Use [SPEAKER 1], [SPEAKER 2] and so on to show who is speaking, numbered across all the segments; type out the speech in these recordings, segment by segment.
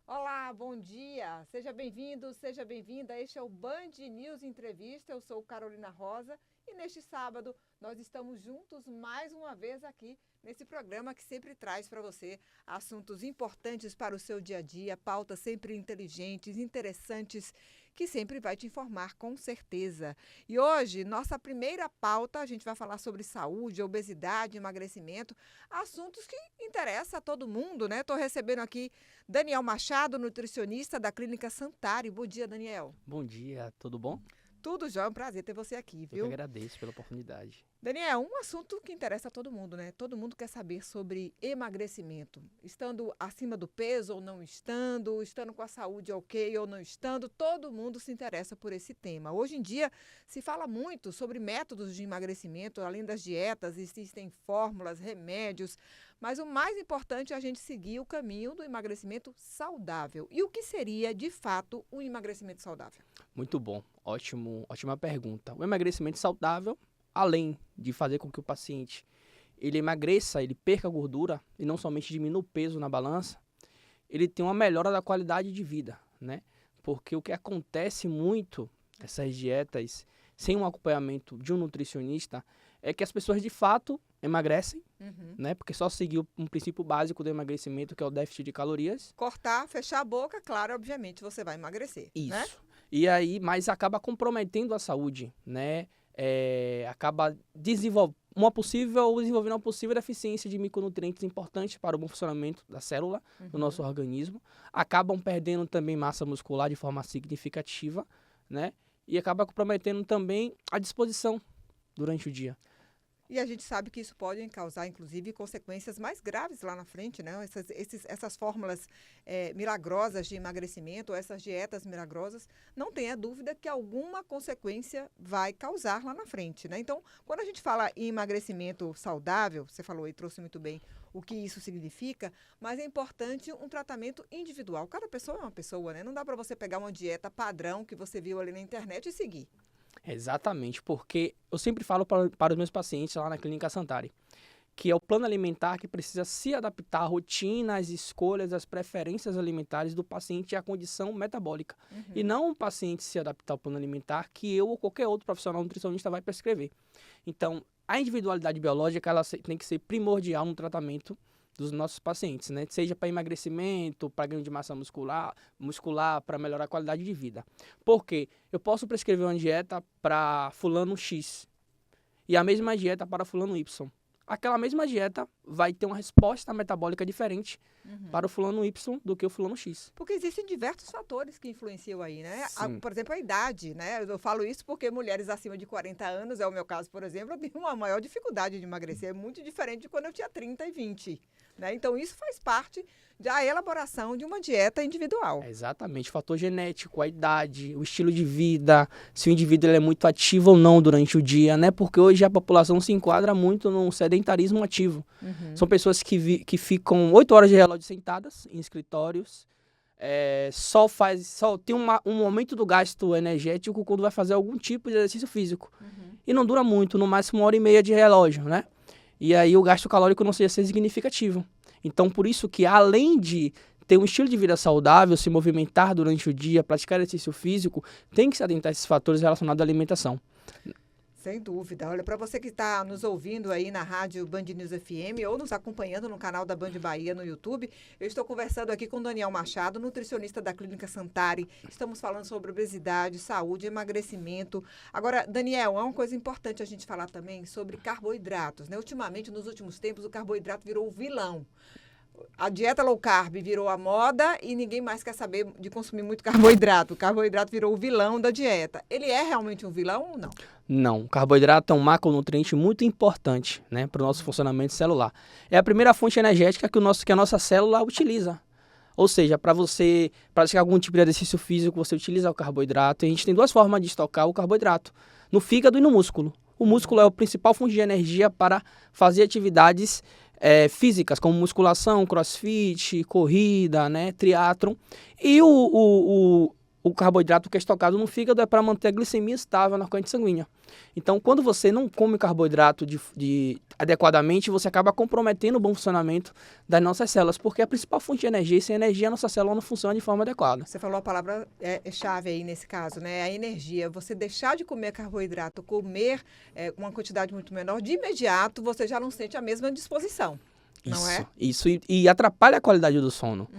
[SPEAKER 1] Olá, bom dia. Seja bem-vindo, seja bem-vinda. Este é o Band News Entrevista. Eu sou Carolina Rosa e neste sábado nós estamos juntos mais uma vez aqui nesse programa que sempre traz para você assuntos importantes para o seu dia a dia, pautas sempre inteligentes, interessantes, que sempre vai te informar com certeza. E hoje, nossa primeira pauta, a gente vai falar sobre saúde, obesidade, emagrecimento, assuntos que interessam a todo mundo, né? Estou recebendo aqui Daniel Machado, nutricionista da Clínica Santari. Bom dia, Daniel.
[SPEAKER 2] Bom dia, tudo bom?
[SPEAKER 1] Tudo já, é um prazer ter você aqui,
[SPEAKER 2] Eu que
[SPEAKER 1] viu?
[SPEAKER 2] agradeço pela oportunidade.
[SPEAKER 1] Daniel, um assunto que interessa a todo mundo, né? Todo mundo quer saber sobre emagrecimento. Estando acima do peso ou não estando com a saúde ok ou não estando, todo mundo se interessa por esse tema. Hoje em dia se fala muito sobre métodos de emagrecimento, além das dietas, existem fórmulas, remédios, mas o mais importante é a gente seguir o caminho do emagrecimento saudável. E o que seria, de fato, um emagrecimento saudável?
[SPEAKER 2] Muito bom, ótima pergunta. O emagrecimento saudável, além de fazer com que o paciente ele emagreça, ele perca gordura e não somente diminua o peso na balança, ele tem uma melhora da qualidade de vida, né? Porque o que acontece muito, essas dietas, sem um acompanhamento de um nutricionista, é que as pessoas de fato emagrecem, né? Porque só seguir um princípio básico do emagrecimento, que é o déficit de calorias.
[SPEAKER 1] Cortar, fechar a boca, claro, obviamente você vai emagrecer,
[SPEAKER 2] Isso.
[SPEAKER 1] né?
[SPEAKER 2] E aí, mas acaba comprometendo a saúde, né? Acaba desenvolvendo uma possível deficiência de micronutrientes importantes para o bom funcionamento da célula do nosso organismo. Acabam perdendo também massa muscular de forma significativa, né? E acaba comprometendo também a disposição durante o dia.
[SPEAKER 1] E a gente sabe que isso pode causar, inclusive, consequências mais graves lá na frente, né? Essas fórmulas milagrosas de emagrecimento, essas dietas milagrosas, não tenha dúvida que alguma consequência vai causar lá na frente, né? Então, quando a gente fala em emagrecimento saudável, você falou e trouxe muito bem o que isso significa, mas é importante um tratamento individual. Cada pessoa é uma pessoa, né? Não dá para você pegar uma dieta padrão que você viu ali na internet e seguir.
[SPEAKER 2] Exatamente, porque eu sempre falo para os meus pacientes lá na Clínica Santari, que é o plano alimentar que precisa se adaptar à rotina, às escolhas, às preferências alimentares do paciente e à condição metabólica. E não o paciente se adaptar ao plano alimentar que eu ou qualquer outro profissional nutricionista vai prescrever. Então, a individualidade biológica ela tem que ser primordial no tratamento dos nossos pacientes, né? Seja para emagrecimento, para ganho de massa muscular, para melhorar a qualidade de vida. Por quê? Eu posso prescrever uma dieta para fulano X e a mesma dieta para fulano Y. Aquela mesma dieta vai ter uma resposta metabólica diferente para o fulano Y do que o fulano X.
[SPEAKER 1] Porque existem diversos fatores que influenciam aí, né?
[SPEAKER 2] Sim.
[SPEAKER 1] Por exemplo, a idade, né? Eu falo isso porque mulheres acima de 40 anos, é o meu caso, por exemplo, eu tenho uma maior dificuldade de emagrecer. É muito diferente de quando eu tinha 30 e 20. Né? Então, isso faz parte da elaboração de uma dieta individual.
[SPEAKER 2] Exatamente, o fator genético, a idade, o estilo de vida, se o indivíduo ele é muito ativo ou não durante o dia, né? Porque hoje a população se enquadra muito num sedentarismo ativo. São pessoas que ficam 8 horas de relógio sentadas em escritórios, só tem um aumento do gasto energético quando vai fazer algum tipo de exercício físico. E não dura muito, no máximo 1h30 de relógio, né? E aí o gasto calórico não seja significativo. Então, por isso que além de ter um estilo de vida saudável, se movimentar durante o dia, praticar exercício físico, tem que se atentar a esses fatores relacionados à alimentação.
[SPEAKER 1] Sem dúvida. Olha, para você que está nos ouvindo aí na rádio Band News FM ou nos acompanhando no canal da Band Bahia no YouTube, eu estou conversando aqui com Daniel Machado, nutricionista da Clínica Santari. Estamos falando sobre obesidade, saúde, emagrecimento. Agora, Daniel, é uma coisa importante a gente falar também sobre carboidratos, né? Ultimamente, nos últimos tempos, o carboidrato virou o vilão. A dieta low carb virou a moda e ninguém mais quer saber de consumir muito carboidrato. O carboidrato virou o vilão da dieta. Ele é realmente um vilão ou não?
[SPEAKER 2] Não, o carboidrato é um macronutriente muito importante, né, para o nosso funcionamento celular. É a primeira fonte energética que a nossa célula utiliza. Ou seja, para você praticar algum tipo de exercício físico, você utiliza o carboidrato. E a gente tem duas formas de estocar o carboidrato, no fígado e no músculo. O músculo é a principal fonte de energia para fazer atividades físicas, como musculação, crossfit, corrida, né, triatlon. E o carboidrato que é estocado no fígado é para manter a glicemia estável na corrente sanguínea. Então, quando você não come carboidrato adequadamente, você acaba comprometendo o bom funcionamento das nossas células, porque a principal fonte de energia, e sem energia a nossa célula não funciona de forma adequada.
[SPEAKER 1] Você falou a palavra chave aí nesse caso, né? A energia. Você deixar de comer carboidrato, comer uma quantidade muito menor, de imediato você já não sente a mesma disposição. Não é?
[SPEAKER 2] Isso, e atrapalha a qualidade do sono,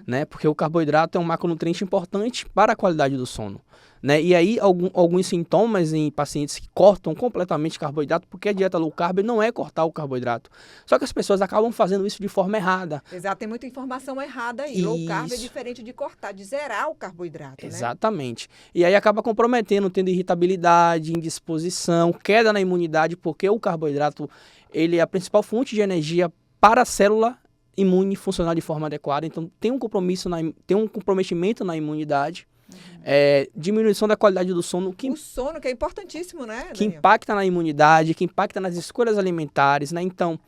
[SPEAKER 2] né? Porque o carboidrato é um macronutriente importante para a qualidade do sono, né? E aí, alguns sintomas em pacientes que cortam completamente carboidrato, porque a dieta low carb não é cortar o carboidrato. Só que as pessoas acabam fazendo isso de forma errada.
[SPEAKER 1] Exato, tem muita informação errada aí. Low carb é diferente de cortar, de zerar o carboidrato,
[SPEAKER 2] exatamente. Né? E aí acaba comprometendo, tendo irritabilidade, indisposição, queda na imunidade, porque o carboidrato, ele é a principal fonte de energia para a célula imune funcionar de forma adequada. Então, tem um comprometimento na imunidade, diminuição da qualidade do sono.
[SPEAKER 1] O sono, que é importantíssimo, né, Daniel?
[SPEAKER 2] Que impacta na imunidade, que impacta nas escolhas alimentares, né? Então,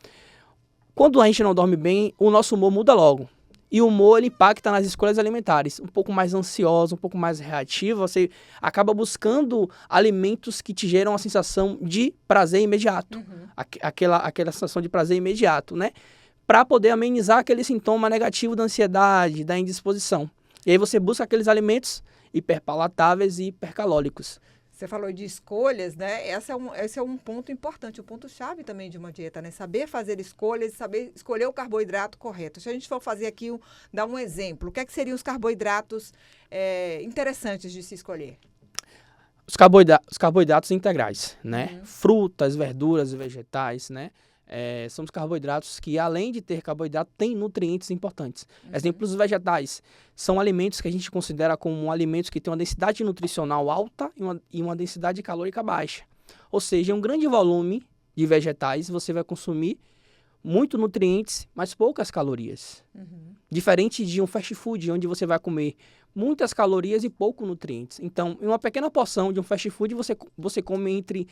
[SPEAKER 2] quando a gente não dorme bem, o nosso humor muda logo. E o humor, ele impacta nas escolhas alimentares. Um pouco mais ansioso, um pouco mais reativo. Você acaba buscando alimentos que te geram a sensação de prazer imediato. Aquela sensação de prazer imediato, né? Para poder amenizar aquele sintoma negativo da ansiedade, da indisposição. E aí você busca aqueles alimentos hiperpalatáveis e hipercalóricos.
[SPEAKER 1] Você falou de escolhas, né? Esse é um ponto importante, um ponto-chave também de uma dieta, né? Saber fazer escolhas, saber escolher o carboidrato correto. Se a gente for fazer aqui, dar um exemplo, o que seriam os carboidratos interessantes de se escolher?
[SPEAKER 2] Os carboidratos integrais, né? Frutas, verduras e vegetais, né? São os carboidratos que, além de ter carboidrato, têm nutrientes importantes. Exemplos vegetais. São alimentos que a gente considera como alimentos que têm uma densidade nutricional alta e uma densidade calórica baixa. Ou seja, em um grande volume de vegetais, você vai consumir muitos nutrientes, mas poucas calorias. Diferente de um fast food, onde você vai comer muitas calorias e poucos nutrientes. Então, em uma pequena porção de um fast food, você come entre...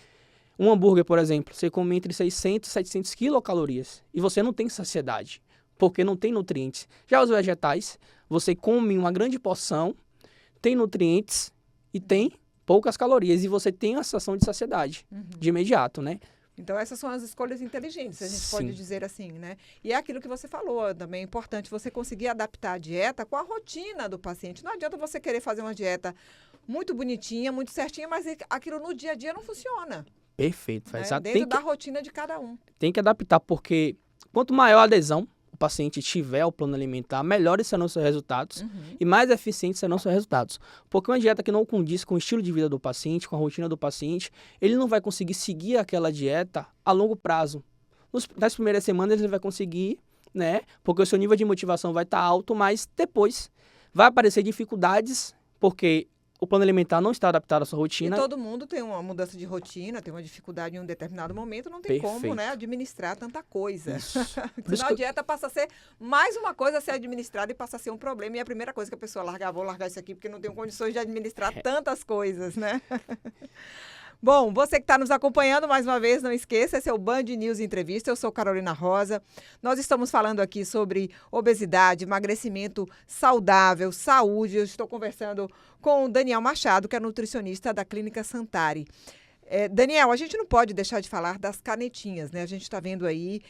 [SPEAKER 2] Um hambúrguer, por exemplo, você come entre 600 e 700 quilocalorias e você não tem saciedade, porque não tem nutrientes. Já os vegetais, você come uma grande porção, tem nutrientes e tem poucas calorias e você tem a sensação de saciedade de imediato, né?
[SPEAKER 1] Então, essas são as escolhas inteligentes, a gente pode dizer assim, né? E é aquilo que você falou, também é importante você conseguir adaptar a dieta com a rotina do paciente. Não adianta você querer fazer uma dieta muito bonitinha, muito certinha, mas aquilo no dia a dia não funciona.
[SPEAKER 2] Perfeito.
[SPEAKER 1] Dentro da rotina de cada um.
[SPEAKER 2] Tem que adaptar, porque quanto maior a adesão o paciente tiver ao plano alimentar, melhores serão os seus resultados e mais eficientes serão os seus resultados. Porque uma dieta que não condiz com o estilo de vida do paciente, com a rotina do paciente, ele não vai conseguir seguir aquela dieta a longo prazo. Nas primeiras semanas ele vai conseguir, né? Porque o seu nível de motivação vai estar alto, mas depois vai aparecer dificuldades, porque o plano alimentar não está adaptado à sua rotina.
[SPEAKER 1] E todo mundo tem uma mudança de rotina, tem uma dificuldade em um determinado momento, não tem como, né, administrar tanta coisa. Senão a dieta passa a ser mais uma coisa a ser administrada e passa a ser um problema. E a primeira coisa que a pessoa vou largar isso aqui porque não tenho condições de administrar tantas coisas, né? Bom, você que está nos acompanhando, mais uma vez, não esqueça, esse é o Band News Entrevista, eu sou Carolina Rosa. Nós estamos falando aqui sobre obesidade, emagrecimento saudável, saúde. Eu estou conversando com o Daniel Machado, que é nutricionista da Clínica Santari. Daniel, a gente não pode deixar de falar das canetinhas, né? A gente está vendo aí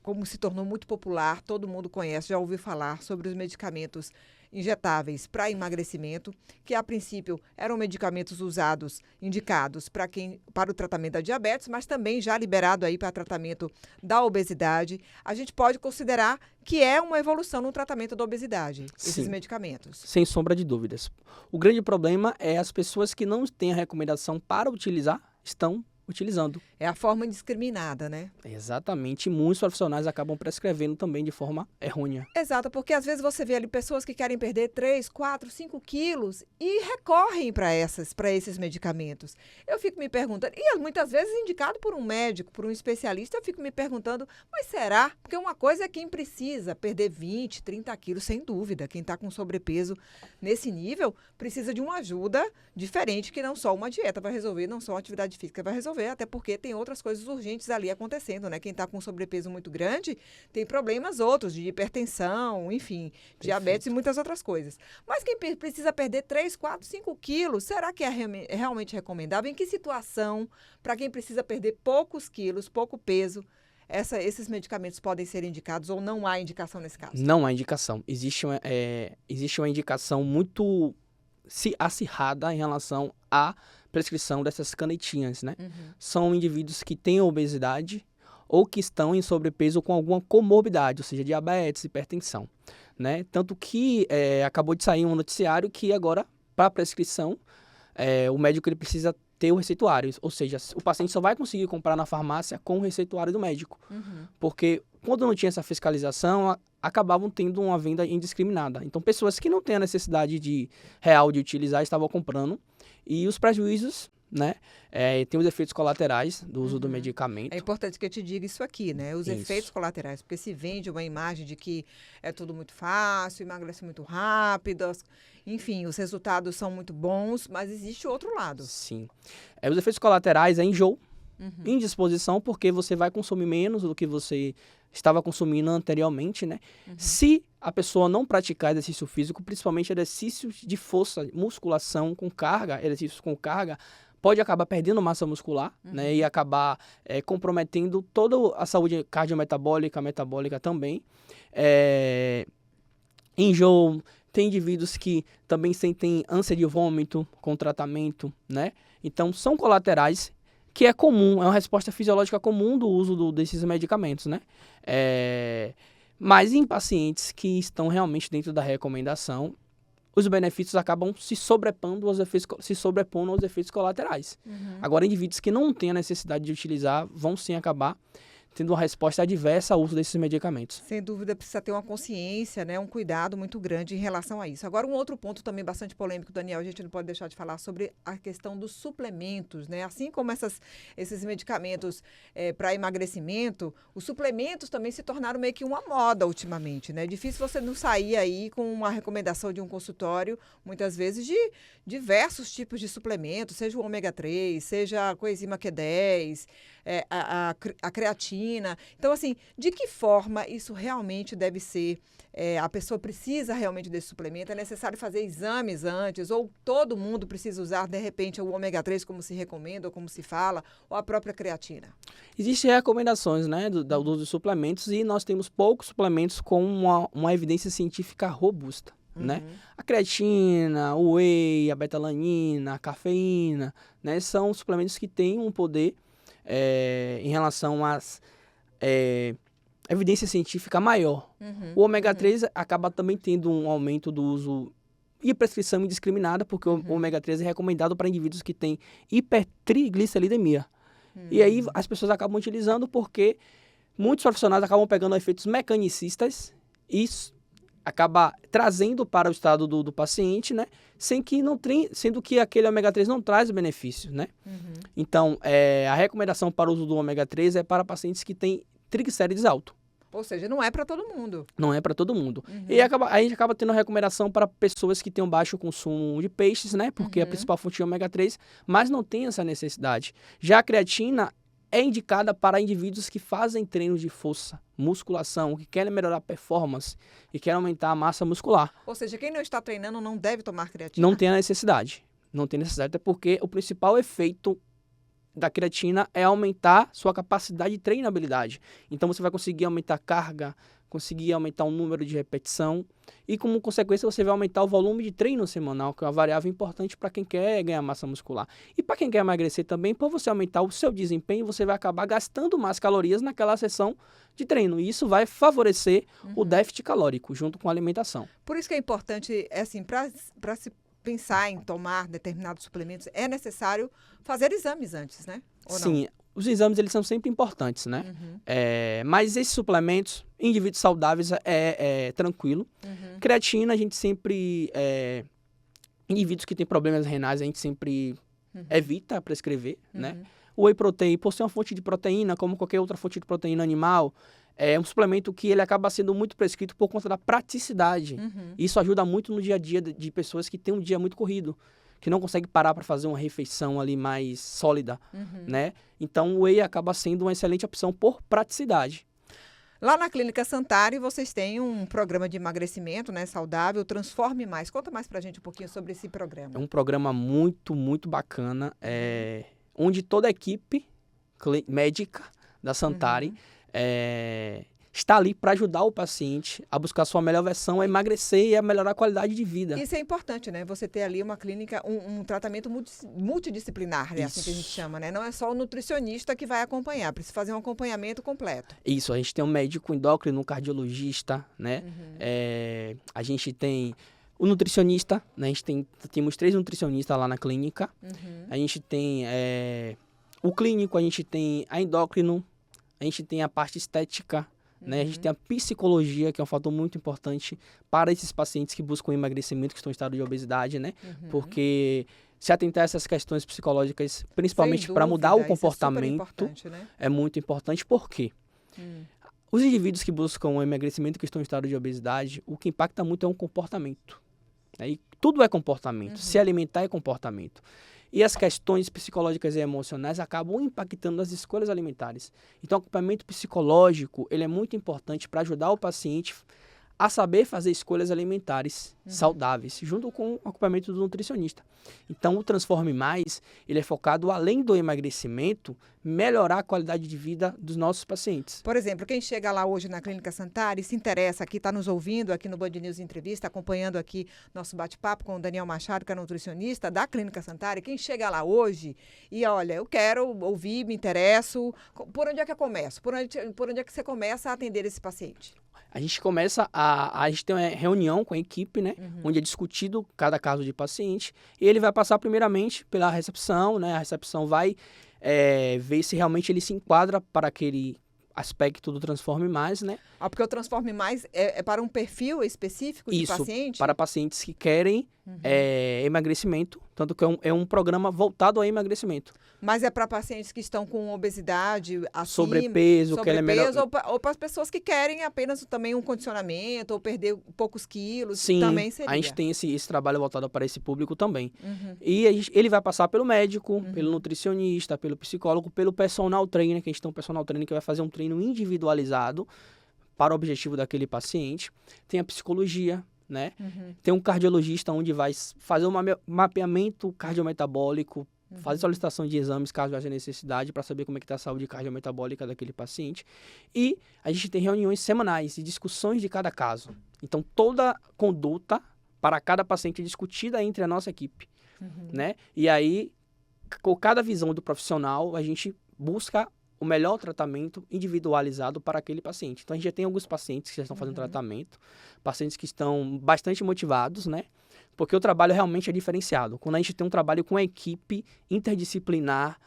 [SPEAKER 1] como se tornou muito popular, todo mundo conhece, já ouviu falar sobre os medicamentos injetáveis para emagrecimento, que a princípio eram medicamentos indicados para o tratamento da diabetes, mas também já liberado aí para tratamento da obesidade. A gente pode considerar que é uma evolução no tratamento da obesidade, esses medicamentos.
[SPEAKER 2] Sem sombra de dúvidas. O grande problema é as pessoas que não têm a recomendação para utilizar, estão utilizando.
[SPEAKER 1] É a forma indiscriminada, né?
[SPEAKER 2] Exatamente. Muitos profissionais acabam prescrevendo também de forma errônea.
[SPEAKER 1] Exato, porque às vezes você vê ali pessoas que querem perder 3, 4, 5 quilos e recorrem para esses medicamentos. Eu fico me perguntando, e muitas vezes indicado por um médico, por um especialista, eu fico me perguntando, mas será? Porque uma coisa é quem precisa perder 20, 30 quilos, sem dúvida. Quem está com sobrepeso nesse nível precisa de uma ajuda diferente que não só uma dieta vai resolver, não só uma atividade física vai resolver. resolver, até porque tem outras coisas urgentes ali acontecendo, né? Quem está com sobrepeso muito grande tem problemas outros, de hipertensão, enfim, diabetes e muitas outras coisas. Mas quem precisa perder 3, 4, 5 quilos, será que é realmente recomendável? Em que situação, para quem precisa perder poucos quilos, pouco peso, esses medicamentos podem ser indicados ou não há indicação nesse caso?
[SPEAKER 2] Não há indicação. Existe uma indicação muito acirrada em relação à prescrição dessas canetinhas, né? São indivíduos que têm obesidade ou que estão em sobrepeso com alguma comorbidade, ou seja, diabetes, hipertensão, né? Tanto que acabou de sair um noticiário que agora, para prescrição, o médico ele precisa ter o receituário, ou seja, o paciente só vai conseguir comprar na farmácia com o receituário do médico, porque quando não tinha essa fiscalização, acabavam tendo uma venda indiscriminada. Então, pessoas que não têm a necessidade real de utilizar estavam comprando, e os prejuízos, né, tem os efeitos colaterais do uso do medicamento.
[SPEAKER 1] É importante que eu te diga isso aqui, né? Os efeitos colaterais, porque se vende uma imagem de que é tudo muito fácil, emagrece muito rápido, enfim, os resultados são muito bons, mas existe outro lado.
[SPEAKER 2] Sim. Os efeitos colaterais é enjoo, indisposição, porque você vai consumir menos do que você estava consumindo anteriormente, né? Se a pessoa não praticar exercício físico, principalmente exercícios de força, musculação com carga, exercícios com carga, pode acabar perdendo massa muscular, né? E acabar comprometendo toda a saúde cardiometabólica, metabólica também. Enjoo, tem indivíduos que também sentem ânsia de vômito com tratamento, né? Então, são colaterais que é comum, é uma resposta fisiológica comum do uso desses medicamentos, né? Mas em pacientes que estão realmente dentro da recomendação, os benefícios acabam se sobrepondo aos efeitos colaterais. Agora, indivíduos que não têm a necessidade de utilizar vão sim acabar tendo uma resposta adversa ao uso desses medicamentos.
[SPEAKER 1] Sem dúvida, precisa ter uma consciência, né, um cuidado muito grande em relação a isso. Agora, um outro ponto também bastante polêmico, Daniel, a gente não pode deixar de falar sobre a questão dos suplementos, né? Assim como esses medicamentos para emagrecimento, os suplementos também se tornaram meio que uma moda ultimamente, né? É difícil você não sair aí com uma recomendação de um consultório, muitas vezes, de diversos tipos de suplementos, seja o ômega 3, seja a coenzima Q10, a creatina. Então, assim, de que forma isso realmente deve ser? A pessoa precisa realmente desse suplemento? É necessário fazer exames antes? Ou todo mundo precisa usar, de repente, o ômega 3 como se recomenda ou como se fala? Ou a própria creatina?
[SPEAKER 2] Existem recomendações, né, do uso dos suplementos, e nós temos poucos suplementos com uma evidência científica robusta. Né? A creatina, o whey, a betalanina, a cafeína, né, são suplementos que têm um poder em relação às evidência científica maior. O ômega 3 acaba também tendo um aumento do uso e prescrição indiscriminada, porque o ômega 3 é recomendado para indivíduos que têm hipertrigliceridemia. E aí as pessoas acabam utilizando porque muitos profissionais acabam pegando efeitos mecanicistas e acaba trazendo para o estado do paciente, né? Sendo que aquele ômega 3 não traz benefícios, né? Então, a recomendação para o uso do ômega 3 é para pacientes que têm triglicérides alto.
[SPEAKER 1] Ou seja, não é para todo mundo.
[SPEAKER 2] Não é para todo mundo. E a gente acaba tendo recomendação para pessoas que têm um baixo consumo de peixes, né? Porque a principal fonte de ômega 3, mas não tem essa necessidade. Já a creatina é indicada para indivíduos que fazem treinos de força, musculação, que querem melhorar a performance e querem aumentar a massa muscular.
[SPEAKER 1] Ou seja, quem não está treinando não deve tomar creatina?
[SPEAKER 2] Não tem a necessidade. Não tem necessidade, até porque o principal efeito da creatina é aumentar sua capacidade de treinabilidade. Então você vai conseguir aumentar a carga, conseguir aumentar o número de repetição e, como consequência, você vai aumentar o volume de treino semanal, que é uma variável importante para quem quer ganhar massa muscular. E para quem quer emagrecer também, por você aumentar o seu desempenho, você vai acabar gastando mais calorias naquela sessão de treino. E isso vai favorecer o déficit calórico junto com a alimentação.
[SPEAKER 1] Por isso que é importante, assim, para se pensar em tomar determinados suplementos, é necessário fazer exames antes, né? Ou
[SPEAKER 2] Sim,
[SPEAKER 1] não?
[SPEAKER 2] Os exames eles são sempre importantes, né? Mas esses suplementos, indivíduos saudáveis, é tranquilo. Creatina, a gente sempre... indivíduos que têm problemas renais, a gente sempre evita prescrever, né? O whey protein, por ser uma fonte de proteína, como qualquer outra fonte de proteína animal, é um suplemento que ele acaba sendo muito prescrito por conta da praticidade. Isso ajuda muito no dia a dia de pessoas que têm um dia muito corrido, que não consegue parar para fazer uma refeição ali mais sólida, né? Então, o whey acaba sendo uma excelente opção por praticidade.
[SPEAKER 1] Lá na Clínica Santari, vocês têm um programa de emagrecimento, né, saudável, Transforme Mais. Conta mais pra gente um pouquinho sobre esse programa.
[SPEAKER 2] É um programa muito, muito bacana, onde toda a equipe médica da Santari está ali para ajudar o paciente a buscar a sua melhor versão, a emagrecer e a melhorar a qualidade de vida.
[SPEAKER 1] Isso é importante, né? Você ter ali uma clínica, um tratamento multidisciplinar, é assim que a gente chama, né? Não é só o nutricionista que vai acompanhar, precisa fazer um acompanhamento completo.
[SPEAKER 2] Isso, a gente tem um médico endócrino, um cardiologista, né? A gente tem o nutricionista, né? Temos 3 nutricionistas lá na clínica. A gente tem o clínico, a gente tem a endócrino, a gente tem a parte estética, né? A gente tem a psicologia, que é um fator muito importante para esses pacientes que buscam emagrecimento, que estão em estado de obesidade, né? Porque se atentar a essas questões psicológicas, principalmente para mudar o comportamento, é muito importante. Por quê? Os indivíduos que buscam o emagrecimento, que estão em estado de obesidade, o que impacta muito é um comportamento. Né? E tudo é comportamento. Se alimentar é comportamento. E as questões psicológicas e emocionais acabam impactando as escolhas alimentares. Então, o acompanhamento psicológico ele é muito importante para ajudar o paciente a saber fazer escolhas alimentares saudáveis, junto com o acompanhamento do nutricionista. Então, o Transforme Mais, ele é focado, além do emagrecimento, melhorar a qualidade de vida dos nossos pacientes.
[SPEAKER 1] Por exemplo, quem chega lá hoje na Clínica Santari, se interessa aqui, está nos ouvindo aqui no Band News Entrevista, acompanhando aqui nosso bate-papo com o Daniel Machado, que é nutricionista da Clínica Santari. Quem chega lá hoje e, olha, eu quero ouvir, me interesso, por onde é que eu começo? Por onde é que você começa a atender esse paciente?
[SPEAKER 2] A gente começa a gente tem uma reunião com a equipe, né? Onde é discutido cada caso de paciente. E ele vai passar primeiramente pela recepção, né? A recepção vai ver se realmente ele se enquadra para aquele aspecto do Transforme Mais, né?
[SPEAKER 1] Porque o Transforme Mais é para um perfil específico de paciente?
[SPEAKER 2] Isso, para pacientes que querem emagrecimento, tanto que é um programa voltado a emagrecimento.
[SPEAKER 1] Mas é para pacientes que estão com obesidade, acima,
[SPEAKER 2] sobrepeso que é melhor...
[SPEAKER 1] ou para as pessoas que querem apenas também um condicionamento ou perder poucos quilos,
[SPEAKER 2] sim,
[SPEAKER 1] também seria.
[SPEAKER 2] A gente tem esse trabalho voltado para esse público também. E ele vai passar pelo médico, pelo nutricionista, pelo psicólogo, pelo personal trainer, que a gente tem um personal trainer que vai fazer um treino individualizado para o objetivo daquele paciente. Tem a psicologia, né? Tem um cardiologista onde vai fazer um mapeamento cardiometabólico, fazer solicitação de exames caso haja necessidade para saber como é que está a saúde cardiometabólica daquele paciente. E a gente tem reuniões semanais e discussões de cada caso. Então, toda conduta para cada paciente é discutida entre a nossa equipe, né? E aí, com cada visão do profissional, a gente busca o melhor tratamento individualizado para aquele paciente. Então, a gente já tem alguns pacientes que já estão fazendo tratamento, pacientes que estão bastante motivados, né? Porque o trabalho realmente é diferenciado. Quando a gente tem um trabalho com a equipe interdisciplinar,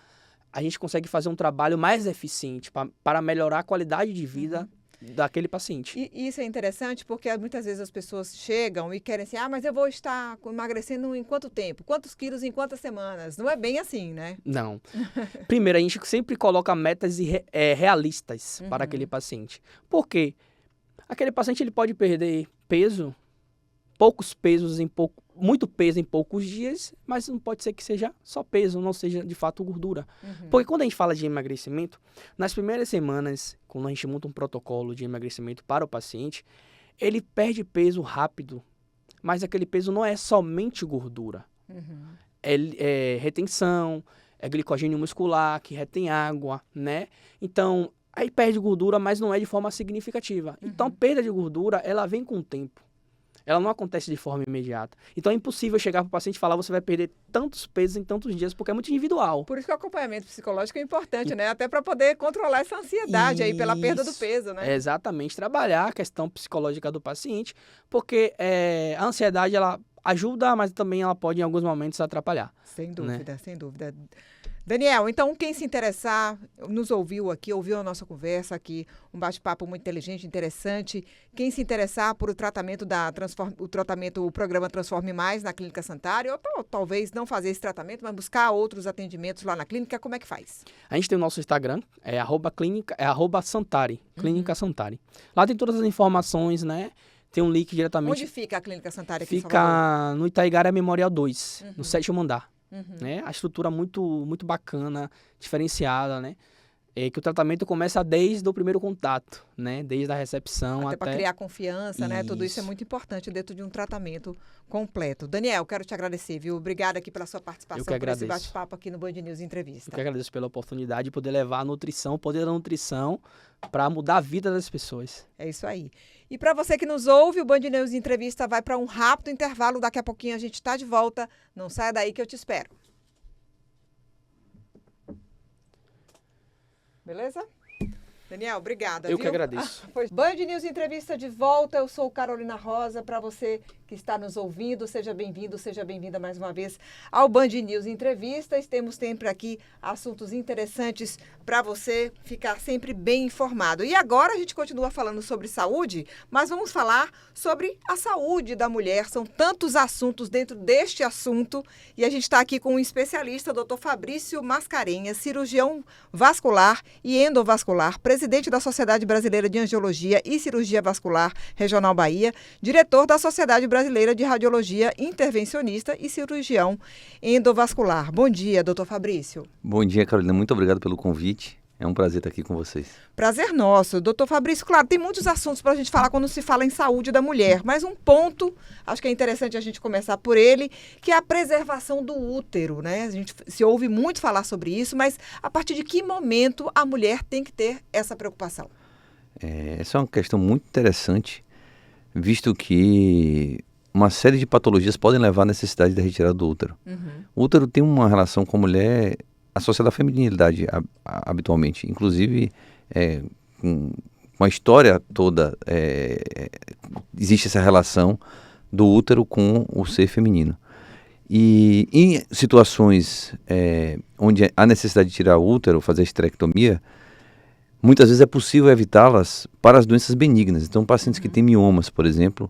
[SPEAKER 2] a gente consegue fazer um trabalho mais eficiente para melhorar a qualidade de vida daquele paciente.
[SPEAKER 1] E isso é interessante porque muitas vezes as pessoas chegam e querem assim, mas eu vou estar emagrecendo em quanto tempo? Quantos quilos em quantas semanas? Não é bem assim, né?
[SPEAKER 2] Não. Primeiro, a gente sempre coloca metas realistas para aquele paciente. Por quê? Aquele paciente ele pode perder peso, muito peso em poucos dias, mas não pode ser que seja só peso, não seja de fato gordura. Porque quando a gente fala de emagrecimento, nas primeiras semanas, quando a gente monta um protocolo de emagrecimento para o paciente, ele perde peso rápido, mas aquele peso não é somente gordura. É retenção, é glicogênio muscular, que retém água, né? Então, aí perde gordura, mas não é de forma significativa. Então, a perda de gordura, ela vem com o tempo. Ela não acontece de forma imediata. Então é impossível chegar para o paciente e falar você vai perder tantos pesos em tantos dias, porque é muito individual.
[SPEAKER 1] Por isso que o acompanhamento psicológico é importante, né? Até para poder controlar essa ansiedade aí pela perda do peso, né?
[SPEAKER 2] É exatamente, trabalhar a questão psicológica do paciente, porque a ansiedade ela ajuda, mas também ela pode em alguns momentos atrapalhar.
[SPEAKER 1] Sem dúvida, sem dúvida. Daniel, então quem se interessar, nos ouviu aqui, ouviu a nossa conversa aqui, um bate-papo muito inteligente, interessante. Quem se interessar por o tratamento o programa Transforme Mais na Clínica Santari, ou talvez não fazer esse tratamento, mas buscar outros atendimentos lá na clínica, como é que faz?
[SPEAKER 2] A gente tem o nosso Instagram, @Santari, Clínica Santari. Lá tem todas as informações, né? tem um link diretamente.
[SPEAKER 1] Onde fica a Clínica Santari aqui em Salvador?
[SPEAKER 2] Fica no Itaigaré Memorial 2, no 7º andar. Né? A estrutura muito, muito bacana, diferenciada, né? Que o tratamento começa desde o primeiro contato, né? Desde a recepção até...
[SPEAKER 1] para criar confiança, né? Tudo isso é muito importante dentro de um tratamento completo. Daniel, quero te agradecer, viu? Obrigada aqui pela sua participação, por esse bate-papo aqui no Band News Entrevista.
[SPEAKER 2] Eu que agradeço pela oportunidade de poder levar a nutrição, o poder da nutrição, para mudar a vida das pessoas.
[SPEAKER 1] É isso aí. E para você que nos ouve, o Band News Entrevista vai para um rápido intervalo. Daqui a pouquinho a gente está de volta. Não saia daí que eu te espero. Beleza? Daniel, obrigada.
[SPEAKER 2] Eu
[SPEAKER 1] viu?
[SPEAKER 2] que agradeço.
[SPEAKER 1] Band News Entrevista de volta. Eu sou Carolina Rosa. Para você que está nos ouvindo, seja bem-vindo, seja bem-vinda mais uma vez ao Band News Entrevistas. Temos sempre aqui assuntos interessantes para você ficar sempre bem informado. E agora a gente continua falando sobre saúde, mas vamos falar sobre a saúde da mulher. São tantos assuntos dentro deste assunto e a gente está aqui com um especialista, Dr. Fabrício Mascarenhas, cirurgião vascular e endovascular, presidente da Sociedade Brasileira de Angiologia e Cirurgia Vascular Regional Bahia, diretor da Sociedade Brasileira de Radiologia Intervencionista e cirurgião endovascular. Bom dia, doutor Fabrício.
[SPEAKER 3] Bom dia, Carolina. Muito obrigado pelo convite. É um prazer estar aqui com vocês.
[SPEAKER 1] Prazer nosso. Doutor Fabrício, claro, tem muitos assuntos para a gente falar quando se fala em saúde da mulher, mas um ponto, acho que é interessante a gente começar por ele, que é a preservação do útero, né? A gente se ouve muito falar sobre isso, mas a partir de que momento a mulher tem que ter essa preocupação?
[SPEAKER 3] Essa é uma questão muito interessante, visto que uma série de patologias podem levar à necessidade da retirada do útero. O útero tem uma relação com a mulher associada à feminilidade habitualmente, inclusive com a história toda existe essa relação do útero com o ser feminino. E em situações onde há necessidade de tirar o útero, fazer a esterectomia, muitas vezes é possível evitá-las para as doenças benignas. Então, pacientes que têm miomas, por exemplo,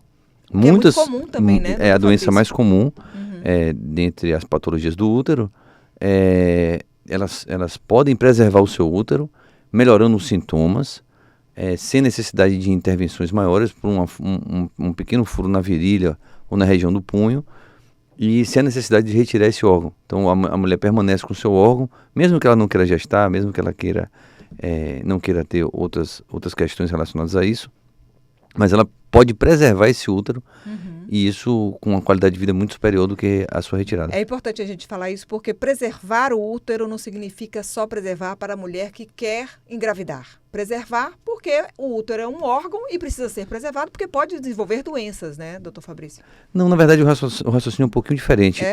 [SPEAKER 3] muitas,
[SPEAKER 1] é muito comum também, né?
[SPEAKER 3] É a doença mais comum dentre as patologias do útero. Elas podem preservar o seu útero, melhorando os sintomas, sem necessidade de intervenções maiores, por um pequeno furo na virilha ou na região do punho, e sem a necessidade de retirar esse órgão. Então a mulher permanece com o seu órgão, mesmo que ela não queira gestar, mesmo que ela não queira ter outras questões relacionadas a isso, mas ela pode preservar esse útero, e isso com uma qualidade de vida muito superior do que a sua retirada.
[SPEAKER 1] É importante a gente falar isso porque preservar o útero não significa só preservar para a mulher que quer engravidar. Preservar porque o útero é um órgão e precisa ser preservado porque pode desenvolver doenças, né, doutor Fabrício?
[SPEAKER 3] Não, na verdade o raciocínio é um pouquinho diferente.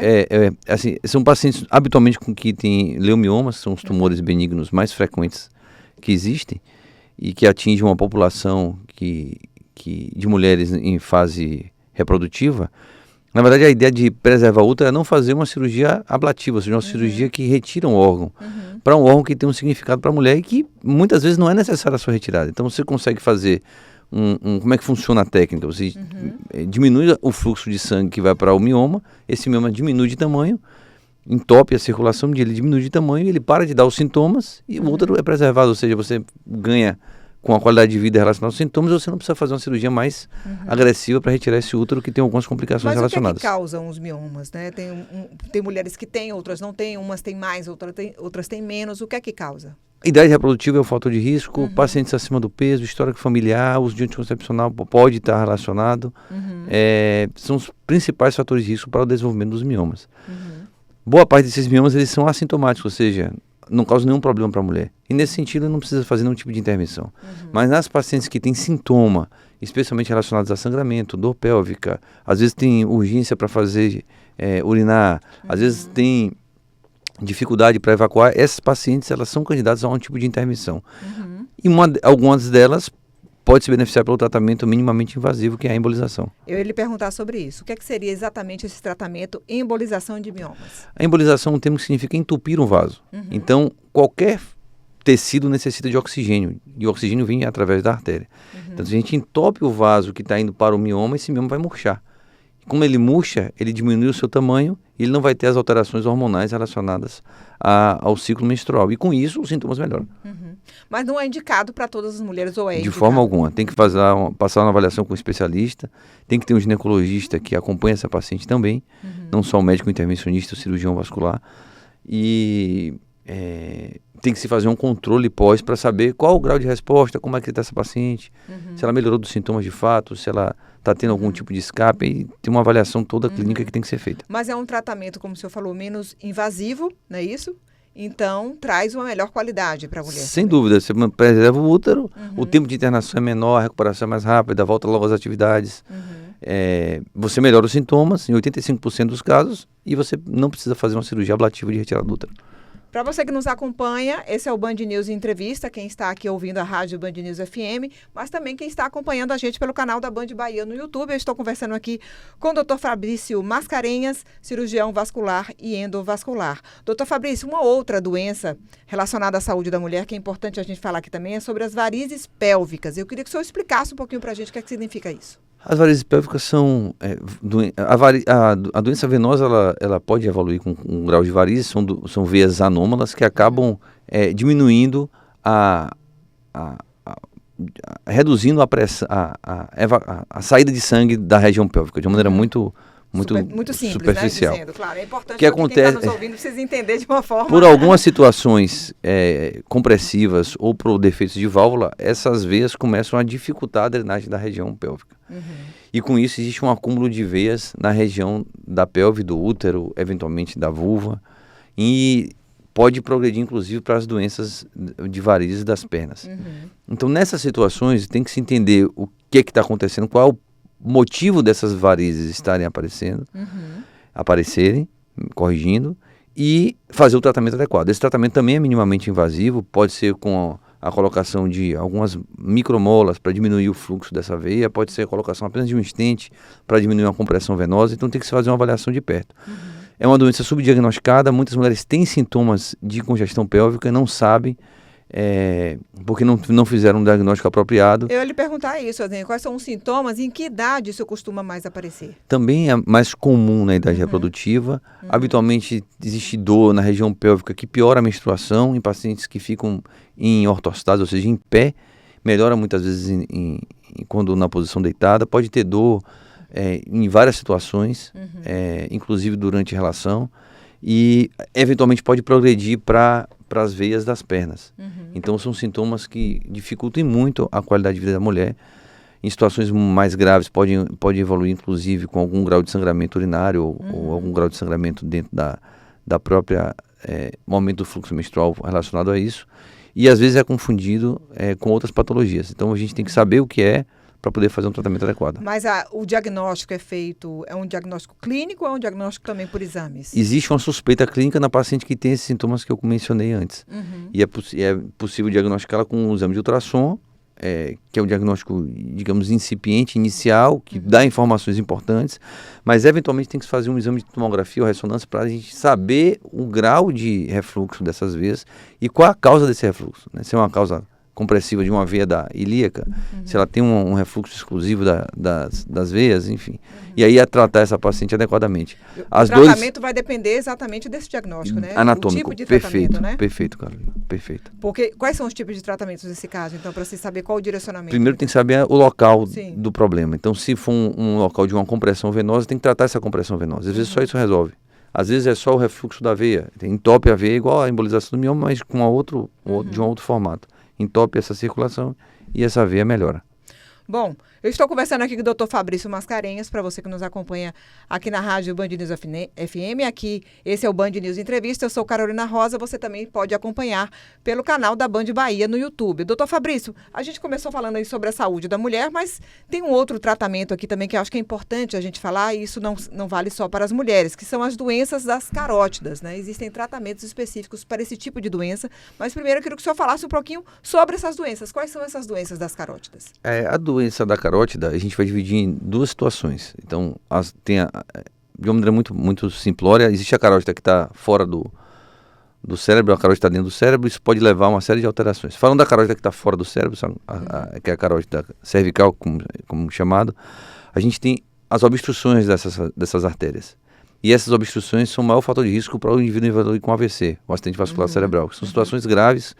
[SPEAKER 3] Assim, são pacientes habitualmente com que têm leumiomas, são os tumores benignos mais frequentes que existem e que atingem uma população de mulheres em fase reprodutiva. Na verdade, a ideia de preservar o útero é não fazer uma cirurgia ablativa, ou seja, uma cirurgia que retira um órgão, para um órgão que tem um significado para a mulher e que muitas vezes não é necessária a sua retirada. Então, você consegue fazer como é que funciona a técnica? Você diminui o fluxo de sangue que vai para o mioma, esse mioma diminui de tamanho, entope a circulação, ele diminui de tamanho, ele para de dar os sintomas e o útero é preservado, ou seja, você ganha com a qualidade de vida relacionada aos sintomas, você não precisa fazer uma cirurgia mais agressiva para retirar esse útero que tem algumas complicações relacionadas.
[SPEAKER 1] Mas o que é que causam os miomas, né? Tem mulheres que têm, outras não têm, umas têm mais, outras têm menos. O que é que causa?
[SPEAKER 3] Idade reprodutiva é um fator de risco, pacientes acima do peso, histórico familiar, uso de anticoncepcional pode estar relacionado. São os principais fatores de risco para o desenvolvimento dos miomas. Boa parte desses miomas eles são assintomáticos, ou seja, não causa nenhum problema para a mulher. E nesse sentido não precisa fazer nenhum tipo de intervenção. Mas nas pacientes que têm sintoma, especialmente relacionados a sangramento, dor pélvica, às vezes tem urgência para fazer urinar, às vezes tem dificuldade para evacuar, essas pacientes elas são candidatas a um tipo de intervenção. E algumas delas pode se beneficiar pelo tratamento minimamente invasivo, que é a embolização.
[SPEAKER 1] Eu ia lhe perguntar sobre isso. O que é que seria exatamente esse tratamento embolização de miomas?
[SPEAKER 3] A embolização é um termo que significa entupir um vaso. Então, qualquer tecido necessita de oxigênio, e o oxigênio vem através da artéria. Então, se a gente entope o vaso que está indo para o mioma, esse mioma vai murchar. como ele murcha, ele diminui o seu tamanho e ele não vai ter as alterações hormonais relacionadas ao ciclo menstrual. E com isso, os sintomas melhoram.
[SPEAKER 1] Mas não é indicado para todas as mulheres ou é
[SPEAKER 3] De
[SPEAKER 1] indicado?
[SPEAKER 3] forma alguma. Tem que passar uma avaliação com um especialista, tem que ter um ginecologista que acompanha essa paciente também, não só o médico intervencionista, o cirurgião vascular. E tem que se fazer um controle pós para saber qual o grau de resposta, como é que está essa paciente, se ela melhorou dos sintomas de fato, se ela está tendo algum tipo de escape, e tem uma avaliação toda clínica que tem que ser feita.
[SPEAKER 1] Mas é um tratamento, como o senhor falou, menos invasivo, não é isso? Então, traz uma melhor qualidade para a mulher.
[SPEAKER 3] Sem dúvida, você preserva o útero, o tempo de internação é menor, a recuperação é mais rápida, volta logo às atividades. Você melhora os sintomas em 85% dos casos e você não precisa fazer uma cirurgia ablativa de retirada do útero.
[SPEAKER 1] Para você que nos acompanha, esse é o Band News Entrevista, quem está aqui ouvindo a rádio Band News FM, mas também quem está acompanhando a gente pelo canal da Band Bahia no YouTube. Eu estou conversando aqui com o Dr. Fabrício Mascarenhas, cirurgião vascular e endovascular. Dr. Fabrício, uma outra doença relacionada à saúde da mulher, que é importante a gente falar aqui também, é sobre as varizes pélvicas. Eu queria que o senhor explicasse um pouquinho para a gente o que significa isso.
[SPEAKER 3] As varizes pélvicas são... a doença venosa ela pode evoluir com um grau de varizes, são veias anômalas que acabam diminuindo, reduzindo a saída de sangue da região pélvica de uma maneira muito
[SPEAKER 1] simples,
[SPEAKER 3] superficial.
[SPEAKER 1] Né? Dizendo, claro, é importante
[SPEAKER 3] que acontece,
[SPEAKER 1] quem está nos ouvindo precisa entender de uma forma...
[SPEAKER 3] Por algumas situações compressivas ou por defeitos de válvula, essas veias começam a dificultar a drenagem da região pélvica. E com isso existe um acúmulo de veias na região da pelve, do útero, eventualmente da vulva, e pode progredir inclusive para as doenças de varizes das pernas. Então nessas situações tem que se entender o que está acontecendo, qual é o motivo dessas varizes estarem aparecerem, corrigindo, e fazer o tratamento adequado. Esse tratamento também é minimamente invasivo, pode ser com a colocação de algumas micromolas para diminuir o fluxo dessa veia, pode ser a colocação apenas de um stent para diminuir uma compressão venosa, então tem que se fazer uma avaliação de perto. É uma doença subdiagnosticada, muitas mulheres têm sintomas de congestão pélvica e não sabem, porque não fizeram um diagnóstico apropriado.
[SPEAKER 1] Eu ia lhe perguntar isso, Adênio, quais são os sintomas e em que idade isso costuma mais aparecer?
[SPEAKER 3] Também é mais comum na idade reprodutiva. Habitualmente existe dor na região pélvica que piora a menstruação em pacientes que ficam em ortostase, ou seja, em pé, melhora muitas vezes quando na posição deitada, pode ter dor em várias situações, inclusive durante a relação, e eventualmente pode progredir para as veias das pernas. Então são sintomas que dificultam muito a qualidade de vida da mulher. Em situações mais graves pode evoluir inclusive com algum grau de sangramento urinário ou algum grau de sangramento dentro da própria momento do fluxo menstrual relacionado a isso. E às vezes é confundido com outras patologias. Então a gente tem que saber o que é para poder fazer um tratamento adequado.
[SPEAKER 1] Mas o diagnóstico é um diagnóstico clínico ou é um diagnóstico também por exames?
[SPEAKER 3] Existe uma suspeita clínica na paciente que tem esses sintomas que eu mencionei antes. E é possível diagnosticá-la com um exame de ultrassom, que é um diagnóstico, digamos, incipiente, inicial, que dá informações importantes, mas eventualmente tem que se fazer um exame de tomografia ou ressonância para a gente saber o grau de refluxo dessas veias e qual a causa desse refluxo, né? Se é uma causa compressiva de uma veia da ilíaca, se ela tem um refluxo exclusivo das veias, enfim. E aí tratar essa paciente adequadamente.
[SPEAKER 1] O tratamento vai depender exatamente desse diagnóstico, né?
[SPEAKER 3] Anatômico,
[SPEAKER 1] o tipo de
[SPEAKER 3] perfeito,
[SPEAKER 1] tratamento, né?
[SPEAKER 3] Perfeito, Carolina, perfeito.
[SPEAKER 1] Porque quais são os tipos de tratamentos nesse caso, então, para você saber qual o direcionamento?
[SPEAKER 3] Primeiro tem que saber o local do problema. Então, se for um local de uma compressão venosa, tem que tratar essa compressão venosa. Às vezes só isso resolve. Às vezes é só o refluxo da veia. Entope a veia igual a embolização do mioma, mas com de um outro formato. Entope essa circulação e essa veia melhora.
[SPEAKER 1] Bom, eu estou conversando aqui com o Dr. Fabrício Mascarenhas, para você que nos acompanha aqui na rádio Band News FM. Aqui, esse é o Band News Entrevista. Eu sou Carolina Rosa. Você também pode acompanhar pelo canal da Band Bahia no YouTube. Dr. Fabrício, a gente começou falando aí sobre a saúde da mulher, mas tem um outro tratamento aqui também que eu acho que é importante a gente falar, e isso não vale só para as mulheres, que são as doenças das carótidas, né? Existem tratamentos específicos para esse tipo de doença, mas primeiro eu queria que o senhor falasse um pouquinho sobre essas doenças. Quais são essas doenças das carótidas?
[SPEAKER 3] A doença da carótida, a gente vai dividir em duas situações. Então, de uma maneira muito, muito simplória, existe a carótida que está fora do cérebro, a carótida está dentro do cérebro, isso pode levar a uma série de alterações. Falando da carótida que está fora do cérebro, que é a carótida cervical, como chamado, a gente tem as obstruções dessas artérias. E essas obstruções são o maior fator de risco para o indivíduo evoluir com AVC, o acidente vascular cerebral. São situações graves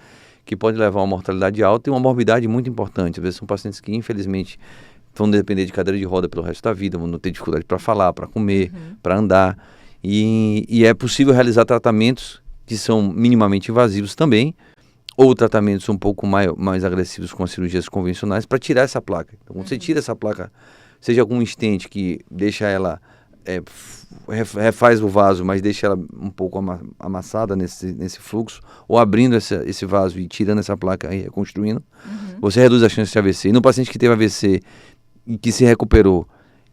[SPEAKER 3] que podem levar a uma mortalidade alta e uma morbidade muito importante. Às vezes são pacientes que, infelizmente, vão depender de cadeira de roda pelo resto da vida, vão ter dificuldade para falar, para comer, para andar. E é possível realizar tratamentos que são minimamente invasivos também, ou tratamentos um pouco mais agressivos com as cirurgias convencionais para tirar essa placa. Então, quando você tira essa placa, seja algum stent que deixa ela, refaz o vaso, mas deixa ela um pouco amassada nesse fluxo, ou abrindo esse vaso e tirando essa placa e reconstruindo, você reduz a chance de AVC. E no paciente que teve AVC e que se recuperou,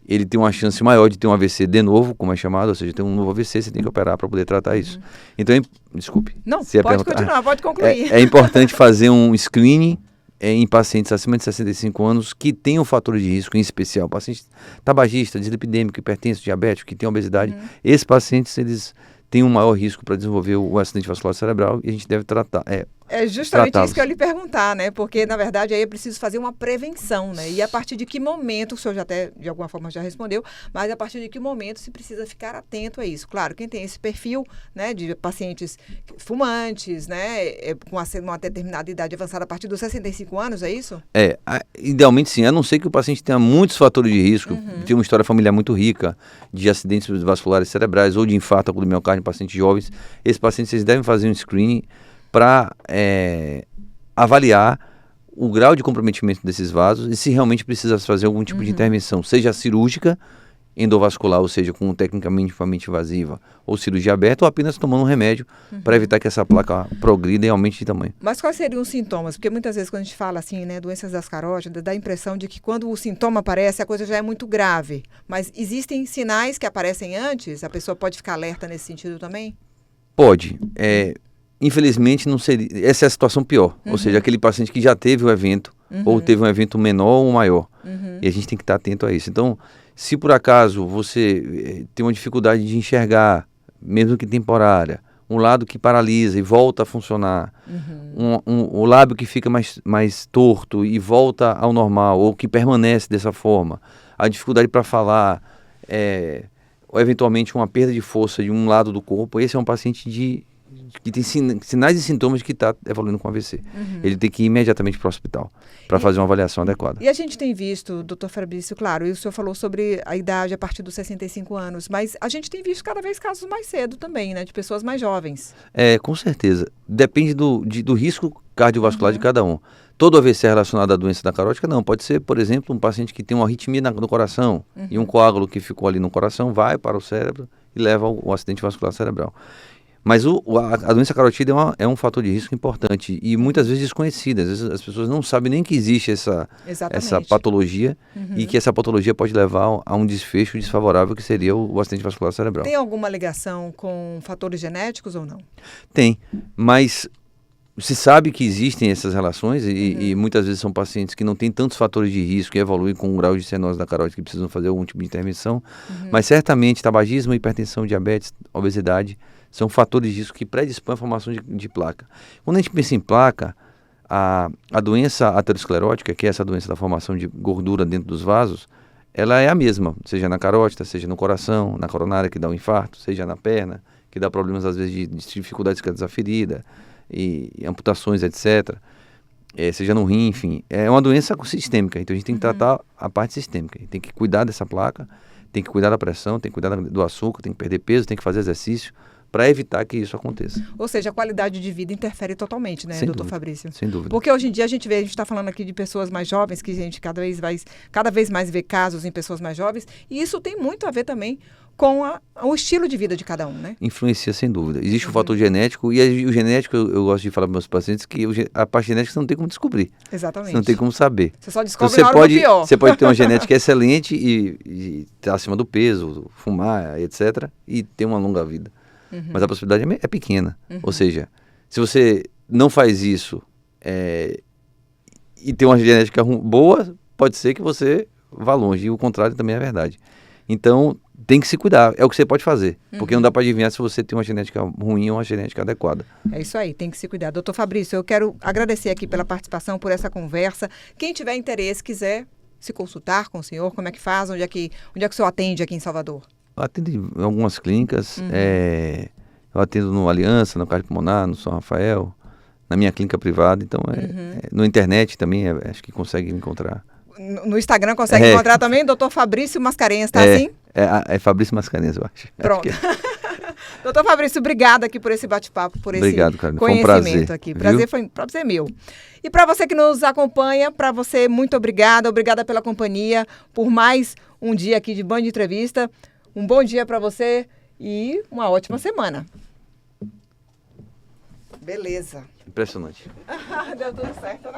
[SPEAKER 3] ele tem uma chance maior de ter um AVC de novo, como é chamado, ou seja, tem um novo AVC, você tem que operar para poder tratar isso. Então, desculpe.
[SPEAKER 1] Não, pode continuar, pode concluir.
[SPEAKER 3] É importante fazer um screening em pacientes acima de 65 anos que têm um fator de risco, em especial pacientes tabagistas, dislipidêmico, hipertenso, diabético, que têm obesidade. Esses pacientes, eles têm um maior risco para desenvolver o acidente vascular cerebral e a gente deve tratar.
[SPEAKER 1] É justamente isso que eu ia lhe perguntar, né? Porque, na verdade, aí é preciso fazer uma prevenção, né? E a partir de que momento, o senhor já até, de alguma forma, já respondeu, mas a partir de que momento se precisa ficar atento a isso? Claro, quem tem esse perfil, né, de pacientes fumantes, né, com uma determinada idade avançada a partir dos 65 anos, é isso?
[SPEAKER 3] Idealmente sim, a não ser que o paciente tenha muitos fatores de risco, tenha uma história familiar muito rica de acidentes vasculares cerebrais ou de infarto agudo do miocárdio em pacientes jovens. Esses pacientes, eles devem fazer um screening para avaliar o grau de comprometimento desses vasos e se realmente precisa fazer algum tipo de intervenção, seja cirúrgica, endovascular, ou seja, com técnica minimamente invasiva, ou cirurgia aberta, ou apenas tomando um remédio para evitar que essa placa progrida e aumente de tamanho.
[SPEAKER 1] Mas quais seriam os sintomas? Porque muitas vezes quando a gente fala assim, né, doenças das carótidas, dá a impressão de que quando o sintoma aparece, a coisa já é muito grave. Mas existem sinais que aparecem antes? A pessoa pode ficar alerta nesse sentido também?
[SPEAKER 3] Pode. Infelizmente, não seria. Essa é a situação pior. Ou seja, aquele paciente que já teve o evento, ou teve um evento menor ou maior. E a gente tem que estar atento a isso. Então, se por acaso você tem uma dificuldade de enxergar, mesmo que temporária, um lado que paralisa e volta a funcionar, o lábio que fica mais torto e volta ao normal, ou que permanece dessa forma, a dificuldade para falar, ou eventualmente uma perda de força de um lado do corpo, esse é um paciente que tem sinais e sintomas de que está evoluindo com AVC. Ele tem que ir imediatamente para o hospital para fazer uma avaliação adequada.
[SPEAKER 1] E a gente tem visto, doutor Fabrício, claro, e o senhor falou sobre a idade a partir dos 65 anos, mas a gente tem visto cada vez casos mais cedo também, né, de pessoas mais jovens.
[SPEAKER 3] Com certeza. Depende do risco cardiovascular de cada um. Todo AVC é relacionado à doença da carótida? Não. Pode ser, por exemplo, um paciente que tem uma arritmia no coração e um coágulo que ficou ali no coração vai para o cérebro e leva ao acidente vascular cerebral. Mas a doença carótida é um fator de risco importante e muitas vezes desconhecida. Às vezes as pessoas não sabem nem que existe essa patologia e que essa patologia pode levar a um desfecho desfavorável que seria o acidente vascular cerebral.
[SPEAKER 1] Tem alguma ligação com fatores genéticos ou não?
[SPEAKER 3] Tem, mas se sabe que existem essas relações e muitas vezes são pacientes que não têm tantos fatores de risco e evoluem com um grau de cianose da carótida que precisam fazer algum tipo de intervenção. Mas certamente tabagismo, hipertensão, diabetes, obesidade são fatores de risco que predispõem à formação de placa. Quando a gente pensa em placa, a doença aterosclerótica, que é essa doença da formação de gordura dentro dos vasos, ela é a mesma, seja na carótida, seja no coração, na coronária, que dá um infarto, seja na perna, que dá problemas às vezes de dificuldade de cicatrização ferida, e amputações, etc. Seja no rim, enfim. É uma doença sistêmica, então a gente tem que tratar a parte sistêmica. A gente tem que cuidar dessa placa, tem que cuidar da pressão, tem que cuidar do açúcar, tem que perder peso, tem que fazer exercício para evitar que isso aconteça.
[SPEAKER 1] Ou seja, a qualidade de vida interfere totalmente, né, doutor Fabrício?
[SPEAKER 3] Sem dúvida.
[SPEAKER 1] Porque hoje em dia a gente está falando aqui de pessoas mais jovens, que a gente cada vez mais vê casos em pessoas mais jovens, e isso tem muito a ver também com o estilo de vida de cada um, né?
[SPEAKER 3] Influencia, sem dúvida. Existe o fator genético, e o genético, eu gosto de falar para meus pacientes que a parte genética você não tem como descobrir.
[SPEAKER 1] Exatamente.
[SPEAKER 3] Você não tem como saber.
[SPEAKER 1] Você só descobre na hora do pior.
[SPEAKER 3] Você pode ter uma genética excelente e estar acima do peso, fumar, etc., e ter uma longa vida. Mas a possibilidade é pequena. Ou seja, se você não faz isso e tem uma genética boa, pode ser que você vá longe. E o contrário também é verdade. Então, tem que se cuidar. É o que você pode fazer. Porque não dá para adivinhar se você tem uma genética ruim ou uma genética adequada.
[SPEAKER 1] É isso aí, tem que se cuidar. Doutor Fabrício, eu quero agradecer aqui pela participação, por essa conversa. Quem tiver interesse, quiser se consultar com o senhor? Como é que faz? Onde é que o senhor atende aqui em Salvador?
[SPEAKER 3] Eu atendo em algumas clínicas, eu atendo no Aliança, no Cardiopulmonar, no São Rafael, na minha clínica privada, então na internet também, acho que consegue me encontrar.
[SPEAKER 1] No Instagram consegue encontrar também o Dr. Fabrício Mascarenhas, tá assim?
[SPEAKER 3] É Fabrício Mascarenhas, eu acho.
[SPEAKER 1] Pronto. Doutor Fabrício, obrigada aqui por esse bate-papo, por esse conhecimento
[SPEAKER 3] foi um prazer,
[SPEAKER 1] aqui. Prazer foi meu. E para você que nos acompanha, para você, muito obrigada pela companhia, por mais um dia aqui de Band Entrevista. Um bom dia para você e uma ótima semana. Beleza.
[SPEAKER 3] Impressionante.
[SPEAKER 1] Deu tudo certo, né?